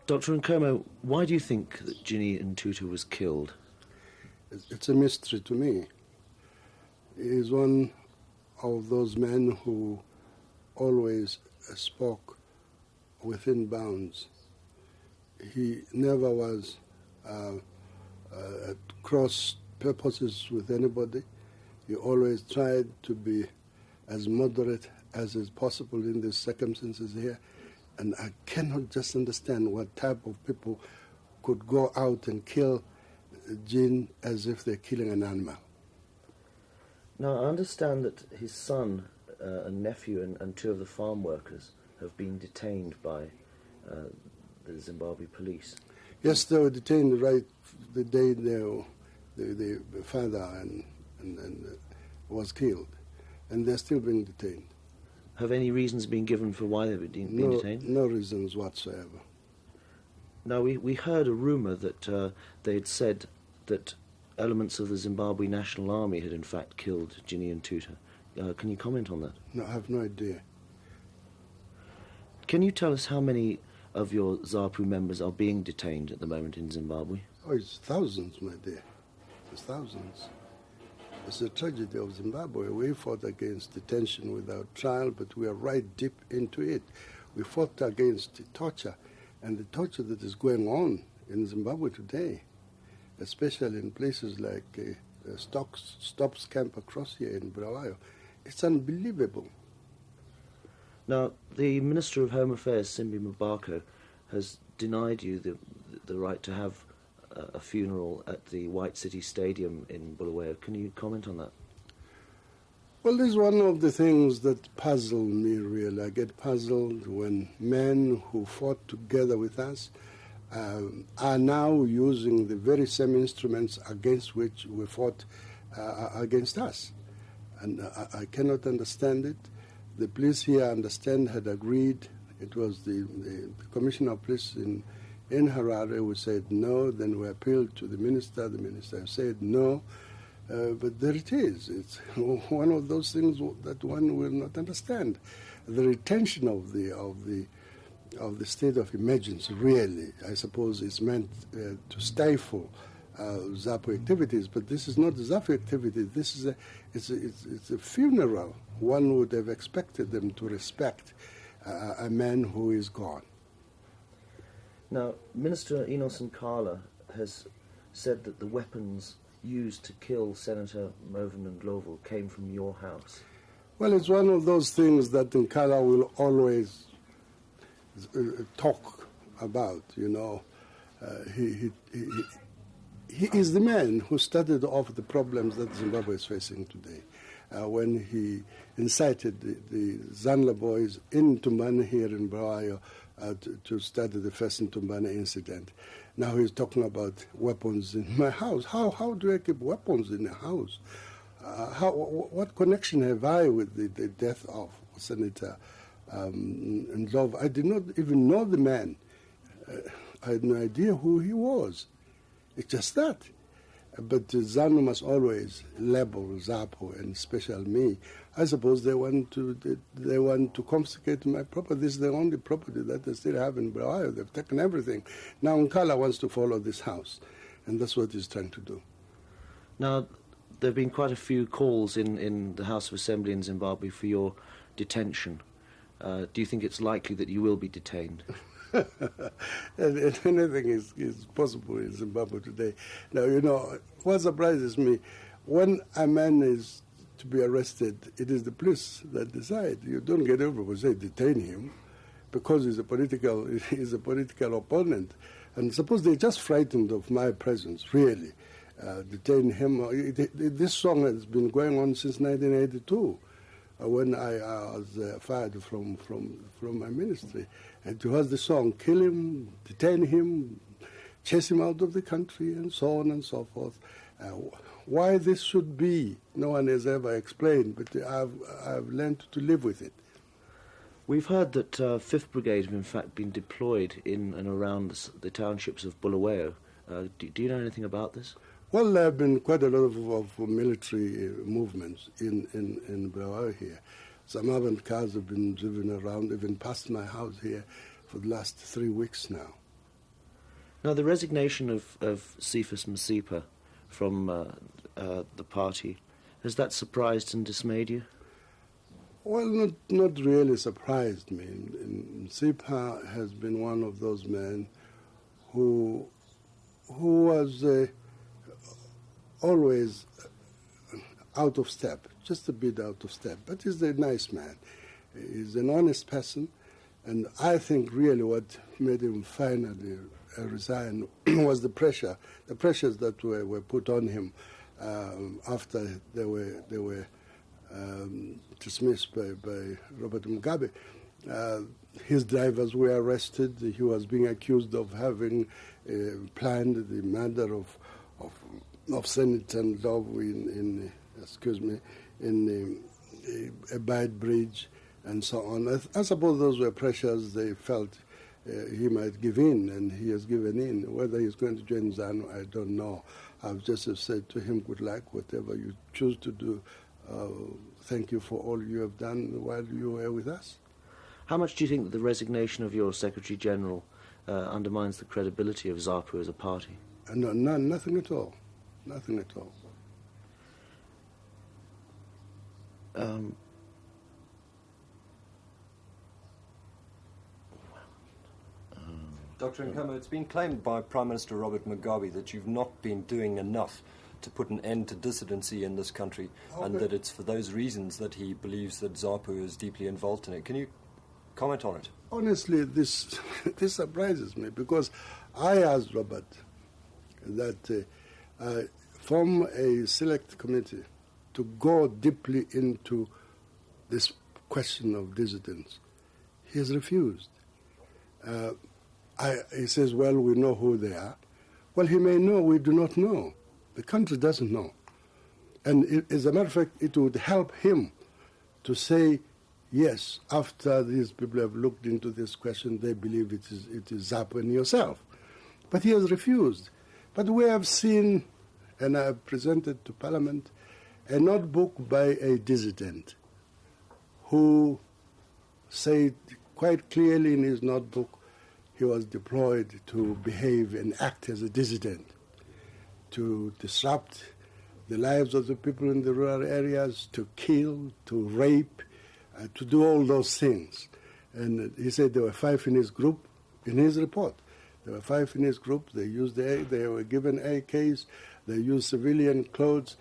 Dr. Nkomo, why do you think that Jin and Tutor was killed? It's a mystery to me. He is one of those men who always spoke within bounds. He never was at cross purposes with anybody. He always tried to be as moderate as is possible in these circumstances here. And I cannot just understand what type of people could go out and kill Jin as if they're killing an animal. Now, I understand that his son and nephew and two of the farm workers have been detained by the Zimbabwe police. Yes, they were detained right the day the father and was killed, and they're still being detained. Have any reasons been given for why they've been detained? No reasons whatsoever. Now, we heard a rumour that they had said that elements of the Zimbabwe National Army had in fact killed Jin and Tutor. Can you comment on that? No, I have no idea. Can you tell us how many of your ZAPU members are being detained at the moment in Zimbabwe? Oh, it's thousands, my dear. It's thousands. It's a tragedy of Zimbabwe. We fought against detention without trial, but we are right deep into it. We fought against torture, and the torture that is going on in Zimbabwe today, especially in places like Stops camp across here in Bulawayo, it's unbelievable. Now, the Minister of Home Affairs, Simbi Mabako, has denied you the right to have a funeral at the White City Stadium in Bulawayo. Can you comment on that? Well, this is one of the things that puzzle me, really. I get puzzled when men who fought together with us are now using the very same instruments against which we fought against us. And I cannot understand it. The police here, I understand, had agreed. It was the Commissioner of Police in Harare who said no. Then we appealed to the minister. The minister said no. But there it is. It's one of those things that one will not understand. The retention of the state of emergency, really, I suppose, is meant to stifle ZAPU activities. But this is not ZAPU activity. This is it's a funeral. One would have expected them to respect a man who is gone. Now, Minister Enos Nkala has said that the weapons used to kill Senator Mervyn Ndlovu came from your house. Well, it's one of those things that Nkala will always talk about, you know. He is the man who started off the problems that Zimbabwe is facing today. When he incited the Zanla boys in Tumbane here in Bulawayo to start the first Tumbane incident. Now he's talking about weapons in my house. How do I keep weapons in a house? What connection have I with the death of Senator Ndlovu? I did not even know the man. I had no idea who he was. It's just that. But ZANU must always label ZAPU, and especially me. I suppose they want to confiscate my property. This is the only property that they still have in Bulawayo. They've taken everything. Now Nkala wants to follow this house, and that's what he's trying to do. Now, there have been quite a few calls in the House of Assembly in Zimbabwe for your detention. Do you think it's likely that you will be detained? And anything is possible in Zimbabwe today. Now, you know, what surprises me, when a man is to be arrested, it is the police that decide. You don't get over and say detain him because he's a political opponent. And suppose they're just frightened of my presence, really. Detain him. This song has been going on since 1982. When I was fired from my ministry. And it was the song, kill him, detain him, chase him out of the country, and so on and so forth. Why this should be, no one has ever explained, but I've learned to live with it. We've heard that 5th Brigade have in fact been deployed in and around the townships of Bulawayo. Do you know anything about this? Well, there have been quite a lot of military movements in Bulawayo here. Some armored cars have been driven around, even past my house here, for the last 3 weeks now. Now, the resignation of Cephas Masipa from the party, has that surprised and dismayed you? Well, not really surprised me. Masipa has been one of those men who was always out of step, just a bit out of step. But he's a nice man. He's an honest person. And I think really what made him finally resign was the pressures that were put on him after they were dismissed by Robert Mugabe. His drivers were arrested. He was being accused of having planned the murder of Senator Ndlovu in Abide Bridge and so on. I suppose those were pressures they felt he might give in, and he has given in. Whether he's going to join ZANU, I don't know. I've just said to him, good luck, whatever you choose to do. Thank you for all you have done while you were with us. How much do you think that the resignation of your Secretary General undermines the credibility of ZAPU as a party? No, nothing at all. Nothing at all. Dr. Nkomo, it's been claimed by Prime Minister Robert Mugabe that you've not been doing enough to put an end to dissidency in this country, and that it's for those reasons that he believes that ZAPU is deeply involved in it. Can you comment on it? Honestly, this surprises me, because I asked Robert that form a select committee to go deeply into this question of dissidents. He has refused. He says, well, we know who they are. Well, he may know, we do not know. The country doesn't know. And as a matter of fact, it would help him to say, yes, after these people have looked into this question, they believe it is ZAPU and yourself. But he has refused. But we have seen, and I have presented to Parliament, a notebook by a dissident who said quite clearly in his notebook he was deployed to behave and act as a dissident, to disrupt the lives of the people in the rural areas, to kill, to rape, to do all those things. And he said there were 5 in his group, in his report. There were 5 in his group. They were given AKs, they used civilian clothes,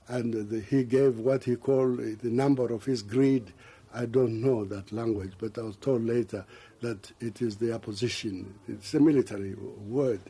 and he gave what he called the number of his greed. I don't know that language, but I was told later that it is the opposition. It's a military word,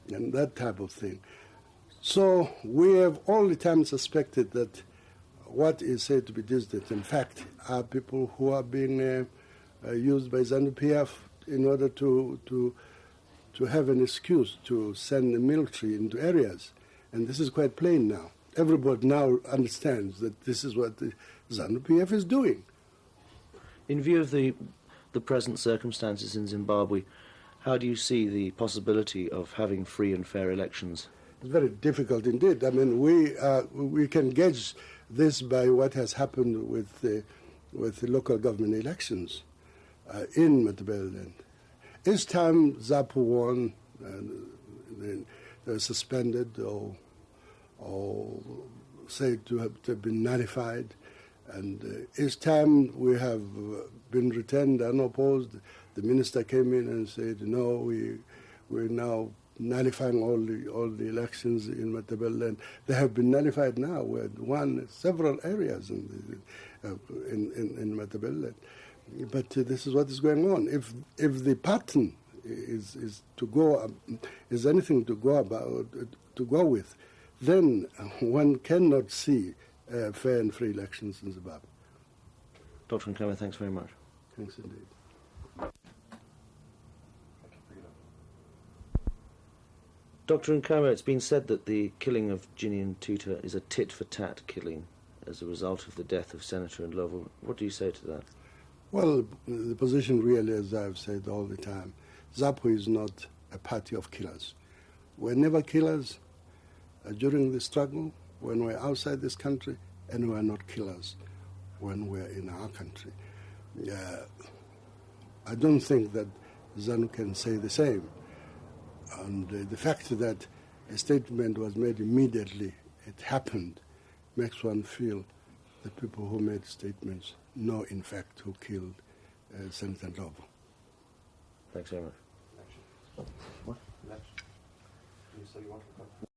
and that type of thing. So we have all the time suspected that what is said to be dissident, in fact, are people who are being used by ZANU-PF in order to have an excuse to send the military into areas. And this is quite plain now. Everybody now understands that this is what the ZANU-PF is doing. In view of the present circumstances in Zimbabwe, how do you see the possibility of having free and fair elections? It's very difficult indeed. I mean, we can gauge this by what has happened with the local government elections in Matabeleland. Each time ZAPU won, they were suspended or said to have been nullified. And each time we have been returned unopposed, the minister came in and said, no, we're now nullifying all the elections in Matabeleland. They have been nullified now. We had won several areas in Matabeleland. But this is what is going on. If the pattern is anything to go with, then one cannot see fair and free elections in Zimbabwe. Dr. Nkomo, thanks very much. Thanks indeed. Dr. Nkomo, it's been said that the killing of Jin and Tutor is a tit-for-tat killing as a result of the death of Senator Ndlovu. What do you say to that? Well, the position really, as I've said all the time, ZAPU is not a party of killers. We're never killers during the struggle, when we're outside this country, and we're not killers when we're in our country. I don't think that ZANU can say the same. And the fact that a statement was made immediately, it happened, makes one feel the people who made statements know, in fact, who killed Senator Nkomo. Thanks very much. What? You say you want to come?